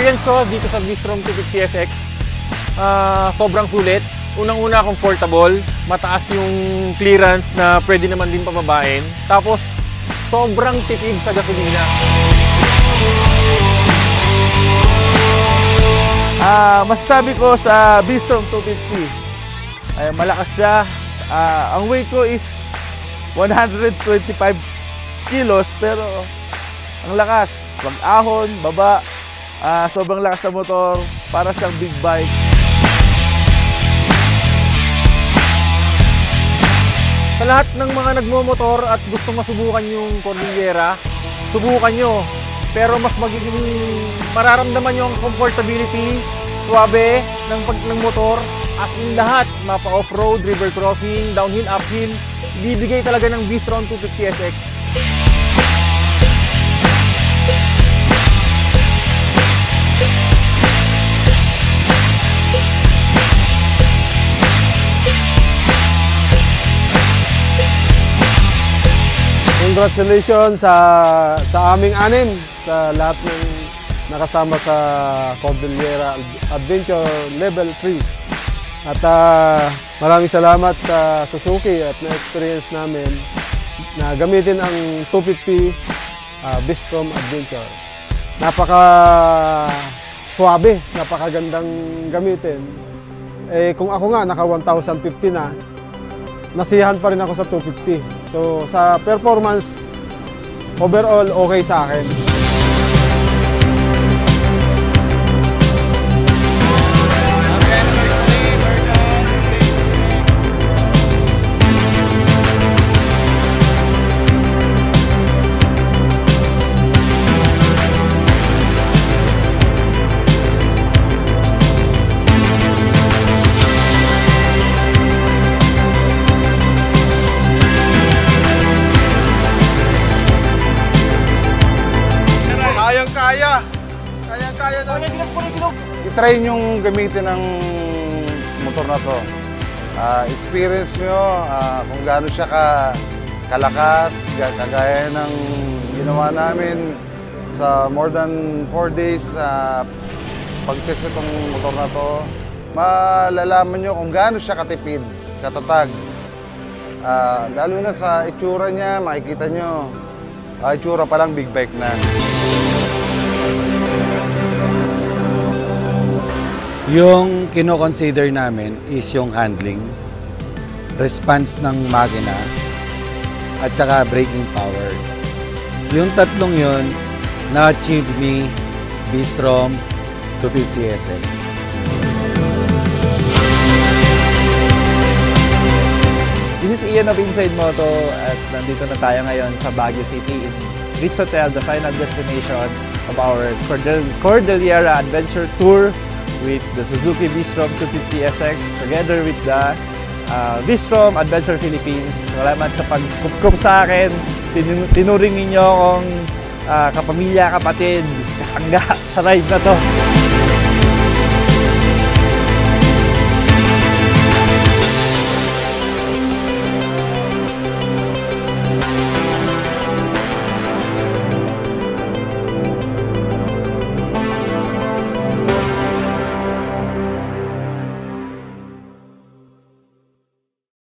experience ko dito sa V-Strom 250SX, sobrang sulit. Unang-una, comfortable, mataas yung clearance na pwede naman din pababain. Tapos, sobrang tipid sa gasolina. Masasabi ko sa V-Strom 250, ay malakas siya. Ang weight ko is 125 kilos, pero ang lakas, pag-ahon, baba, sobrang lakas sa motor, para siyang big bike. Sa lahat ng mga nagmomotor at gustong masubukan yung Cordillera, subukan nyo. Pero mas magiging mararamdaman nyo ang comfortability, swabe ng motor, as in lahat, mapa off-road, river crossing, downhill, uphill, ibibigay talaga ng V-Strom 250SX. Congratulations sa aming anim, sa lahat ng nakasama sa Cordillera Adventure Level 3. At maraming salamat sa Suzuki at na-experience namin na gamitin ang 250 V-Strom Adventure. Napaka-swabe, napakagandang gamitin. Kung ako nga, naka 1,050 na, nasiyahan pa rin ako sa 250. So, sa performance, overall, okay sa akin. Kaya na. I-try nyong gamitin ang motor na to. Experience nyo kung gaano siya kalakas, kagaya ng ginawa namin sa more than 4 days pag-test itong motor na to. Malalaman nyo kung gaano siya katipid, katatag. Lalo na sa itsura niya, makikita nyo, itsura pa lang big bike na. Yung kino-consider namin is yung handling, response ng makina, at saka braking power. Yung tatlong yun, na-achieve ni V-Strom 250SX. This is Ian of Inside Moto at nandito na tayo ngayon sa Baguio City in Ritz Hotel, the final destination of our Cordillera Adventure Tour with the Suzuki V-Strom 250SX together with the V-Strom Adventure Philippines. Salamat sa pagkup sa akin. Tinuring ninyo akong kapamilya, kapatid, kasangga sa ride na to.